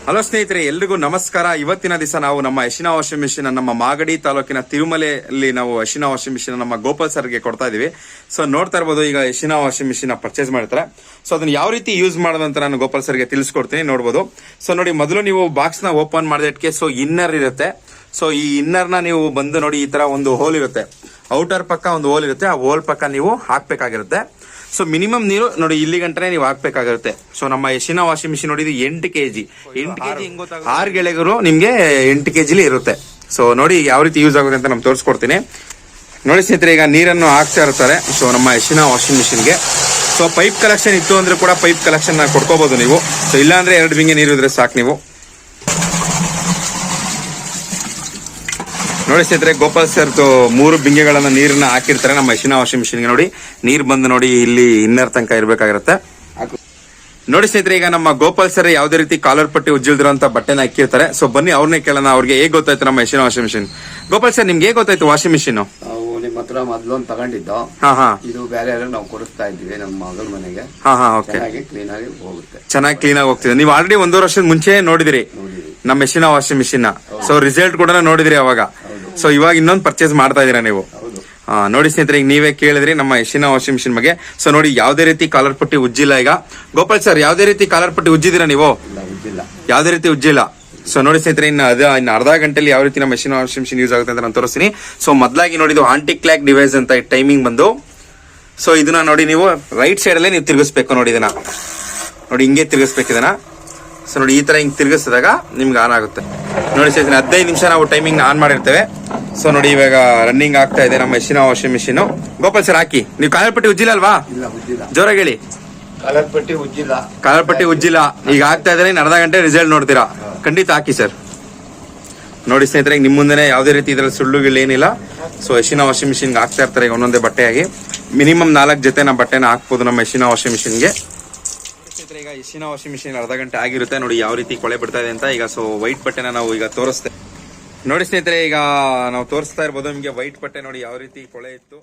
Hello ಸ್ನೇಹಿತರೆ, ಎಲ್ರಿಗೂ ನಮಸ್ಕಾರ. ಇವತ್ತಿನ ದಿವಸ ನಾವು ನಮ್ಮ ಯಶಿನಾ ವಾಷಿಂಗ್ ಮಿಷಿನ್ ನಮ್ಮ ಮಾಗಡಿ ತಾಲೂಕಿನ ತಿರುಮಲೆಯಲ್ಲಿ ನಾವು ಯಶಿನಾ ವಾಷಿಂಗ್ ಮಿಷಿನ್ ನಮ್ಮ ಗೋಪಾಲ್ ಸರ್ಗೆ ಕೊಡ್ತಾ ಇದೀವಿ. ಸೊ ನೋಡ್ತಾ ಇರ್ಬೋದು, ಈಗ ಯಶಿನಾ ವಾಷಿಂಗ್ ಮಿಷಿನ್ ಪರ್ಚೇಸ್ ಮಾಡ್ತಾರೆ. ಸೊ ಅದನ್ನ ಯಾವ ರೀತಿ ಯೂಸ್ ಮಾಡೋದಂತ ನಾನು ಗೋಪಾಲ್ ಸರ್ಗೆ ತಿಳಿಸ್ಕೊಡ್ತೀನಿ, ನೋಡ್ಬೋದು. ಸೊ ನೋಡಿ, ಮೊದಲು ನೀವು ಬಾಕ್ಸ್ ನ ಓಪನ್ ಮಾಡಿದಕ್ಕೆ ಸೊ ಇನ್ನರ್ ಇರುತ್ತೆ. ಸೊ ಈ ಇನ್ನರ್ ನ ನೀವು ಬಂದು ನೋಡಿ, ಈ ತರ ಒಂದು ಹೋಲ್ ಇರುತ್ತೆ. ಔಟರ್ ಪಕ್ಕ ಒಂದು ಹೋಲ್ ಇರುತ್ತೆ, ಆ ಹೋಲ್ ಪಕ್ಕ ನೀವು ಹಾಕ್ಬೇಕಾಗಿರುತ್ತೆ. ಸೊ ಮಿನಿಮಮ್ ನೀರು ನೋಡಿ ಇಲ್ಲಿ ಗಂಟನೆ ನೀವು ಹಾಕ್ಬೇಕಾಗಿರುತ್ತೆ. ಸೊ ನಮ್ಮ ಯಶಿನಾ ವಾಷಿಂಗ್ ಮಿಷಿನ್ ನೋಡಿ, ಇದು 8 kg 6 ಗೆಳೆಗರು ನಿಮ್ಗೆ 8 kg ಇರುತ್ತೆ. ಸೊ ನೋಡಿ ಯಾವ ರೀತಿ ಯೂಸ್ ಆಗುತ್ತೆ ಅಂತ ನಾನು ತೋರಿಸ್ಕೊಡ್ತೀನಿ. ನೋಡಿ ಸ್ನೇಹಿತರೆ, ಈಗ ನೀರನ್ನು ಹಾಕ್ತಾ ಇರ್ತಾರೆ ಸೊ ನಮ್ಮ ಯಶಿನಾ ವಾಷಿಂಗ್ ಮಿಷಿನ್ಗೆ. ಸೊ ಪೈಪ್ ಕಲೆಕ್ಷನ್ ಇತ್ತು ಅಂದ್ರೆ ಕೂಡ ಪೈಪ್ ಕಲೆಕ್ಷನ್ ಕೊಡ್ಕೋಬಹುದು ನೀವು. ಸೊ ಇಲ್ಲ ಅಂದ್ರೆ 2 ಬಿಂಗೆ ನೀರು ಇದ್ರೆ ಸಾಕು ನೀವು. ನೋಡಿ ಸ್ನೇಹಿತರೆ, ಗೋಪಾಲ್ ಸರ್ 3 ಬಿಂಗೆಗಳನ್ನ ನೀರನ್ನ ಹಾಕಿರ್ತಾರೆ ನಮ್ಮ ಯಶಿನಾ ವಾಷಿಂಗ್ ಮಿಷಿನ್ಗೆ. ನೋಡಿ ನೀರ್ ಬಂದು ನೋಡಿ ಇಲ್ಲಿ ಇನ್ನರ್ ತನಕ ಇರ್ಬೇಕಾಗಿರುತ್ತೆ. ನೋಡಿ ಸ್ನೇಹಿತರೆ, ಈಗ ನಮ್ಮ ಗೋಪಾಲ್ ಸರ್ ಯಾವ್ದೇ ರೀತಿ ಕಾಲರ್ ಪಟ್ಟಿ ಉಜ್ಜಿಲ್ದಿರೋಂತ ಬಟ್ಟೆನ ಹಾಕಿರ್ತಾರೆ. ಸೊ ಬನ್ನಿ ಅವ್ರನ್ನೇ ಕೇಳೋಣ, ಅವ್ರಿಗೆ ಹೇಗೆ ಗೊತ್ತಾಯ್ತು ನಮ್ಮ ಯಶಿನಾ ವಾಷಿಂಗ್ ಮಿಷಿನ್. ಗೋಪಾಲ್ ಸರ್, ನಿಮ್ಗೆ ಹೇಗೆ ಗೊತ್ತಾಯ್ತು ವಾಷಿಂಗ್ ಮಿಷಿನ್? ನಿಮ್ಮ ಹತ್ರ ಮೊದ್ಲೊಂದು ತಗೊಂಡಿದ್ದು, ಇದು ಬೇರೆ ನಾವು ಕೊಡಿಸ್ತಾ ಇದ್ವಿ ನಮ್ಮ ಮಗಳ ಮನೆಗೆ. ಚೆನ್ನಾಗಿ ಕ್ಲೀನ್ ಆಗಿ ಹೋಗ್ತಿದೆ. ನೀವು ಆಲ್ರೆಡಿ 1.5 ವರ್ಷದ ಮುಂಚೆ ನೋಡಿದಿರಿ ನಮ್ಮ ಯಶಿನಾ ವಾಷಿಂಗ್ ಮಿಷಿನ್. ಸೊ ರಿಸಲ್ಟ್ ಕೂಡ ನೋಡಿದ್ರಿ ಅವಾಗ. ಸೊ ಇವಾಗ ಇನ್ನೊಂದು ಪರ್ಚೇಸ್ ಮಾಡ್ತಾ ಇದೀರಾ ನೀವು. ನೋಡಿ ಸ್ನೇಹಿತರೆ, ಈಗ ನೀವೇ ಕೇಳಿದ್ರಿ ನಮ್ಮ ಯಶಿನಾ ವಾಷಿಂಗ್ ಮಿಷಿನ್ ಬಗ್ಗೆ. ಸೊ ನೋಡಿ, ಯಾವ್ದೇ ರೀತಿ ಕಾಲರ್ ಪಟ್ಟಿ ಉಜ್ಜಿಲ್ಲ. ಈಗ ಗೋಪಾಲ್ ಸರ್, ಯಾವ್ದೇ ರೀತಿ ಕಾಲರ್ ಪಟ್ಟಿ ಉಜ್ಜಿದಿರಾ ನೀವು? ಯಾವ್ದೇ ರೀತಿ ಉಜ್ಜಿಲ್ಲ. ಸೊ ನೋಡಿ ಸ್ನೇಹಿತರೆ, ಇನ್ನು ಅರ್ಧ ಗಂಟೆಯಲ್ಲಿ ಯಾವ ರೀತಿ ನಮ್ಮ ಯಶಿನಾ ವಾಷಿಂಗ್ ಮಿಷಿನ್ ಯೂಸ್ ಆಗುತ್ತೆ ಅಂತ ನಾನು ತೋರಿಸ್ತೀನಿ. ಸೊ ಮೊದಲಾಗಿ ನೋಡಿದ್ದು ಆಂಟಿ ಕ್ಲಾಕ್ ಡಿವೈಸ್ ಅಂತ ಟೈಮಿಂಗ್ ಬಂದು. ಸೊ ಇದನ್ನ ನೋಡಿ, ನೀವು ರೈಟ್ ಸೈಡ್ ಅಲ್ಲೇ ನೀವು ತಿರುಗಿಸ್ಬೇಕು. ನೋಡಿ ಇದನ್ನ ನೋಡಿ, ಹಿಂಗೆ ತಿರುಗಿಸ್ಬೇಕು ಇದನ್ನ. ಸೊ ನೋಡಿ, ಈ ತರ ಹಿಂಗ್ ತಿರುಗಿಸಿದಾಗ ನಿಮ್ಗೆ ಆನ್ ಆಗುತ್ತೆ. ನೋಡಿ ಸ್ನೇಹಿತರೆ, 15 ನಿಮಿಷ ನಾವು ಟೈಮಿಂಗ್ ಆನ್ ಮಾಡಿರ್ತೇವೆ. ಸೊ ನೋಡಿ, ಇವಾಗ ರನ್ನಿಂಗ್ ಆಗ್ತಾ ಇದೆ ನಮ್ಮ ಯಶಿನಾ ವಾಷಿಂಗ್ ಮಿಷಿನ್. ಗೋಪಾಲ್ ಸರ್, ಹಾಕಿ. ನೀವು ಕಾಲರ್ ಪಟ್ಟಿ ಉಜ್ಜಿಲ್ಲ ಅಲ್ವಾ? ಜೋರಾಗಿ ಹೇಳಿ. ಕಾಲರ್ ಪಟ್ಟಿ ಉಜ್ಜಿಲ್ಲ. ಕಾಲರ್ ಪಟ್ಟಿ ಉಜ್ಜಿಲ್ಲ. ಈಗ ಆಗ್ತಾ ಇದ್ರೆ ಅರ್ಧ ಗಂಟೆ ರಿಸಲ್ಟ್ ನೋಡ್ತೀರಾ. ಖಂಡಿತ ಹಾಕಿ ಸರ್. ನೋಡಿ ಸ್ನೇಹಿತರೆ, ನಿಮ್ ಮುಂದೆ ಯಾವುದೇ ರೀತಿ ಇದ್ರಲ್ಲಿ ಸುಳ್ಳುಗಳು ಏನಿಲ್ಲ. ಸೊ ಯಶಿನಾ ವಾಷಿಂಗ್ ಮಿಷಿನ್ ಹಾಕ್ತಾ ಇರ್ತಾರೆ ಈಗ ಒಂದೊಂದೇ ಬಟ್ಟೆಯಾಗಿ. ಮಿನಿಮಮ್ 4 ಜೊತೆ ನಮ್ಮ ಬಟ್ಟೆನ ಹಾಕ್ಬೋದು ನಮ್ಮ ಯಶಿನಾ ವಾಷಿಂಗ್ ಮಿಷಿನ್ಗೆ. ಈಗ ಯಶಿನಾ ವಾಷಿಂಗ್ ಮಿಷಿನ್ ಅರ್ಧ ಗಂಟೆ ಆಗಿರುತ್ತೆ. ನೋಡಿ ಯಾವ ರೀತಿ ಕೊಳೆ ಬಿಡ್ತಾ ಇದೆ ಅಂತ. ಈಗ ಸೊ ವೈಟ್ ಬಟ್ಟೆನ ನಾವು ಈಗ ತೋರಿಸ್ತೇವೆ. ನೋಡಿ ಸ್ನೇಹಿತರೆ, ಈಗ ನಾವು ತೋರಿಸ್ತಾ ಇರ್ಬೋದು ನಿಮ್ಗೆ ವೈಟ್ ಬಟ್ಟೆ. ನೋಡಿ ಯಾವ ರೀತಿ ಕೊಳೆ ಇತ್ತು.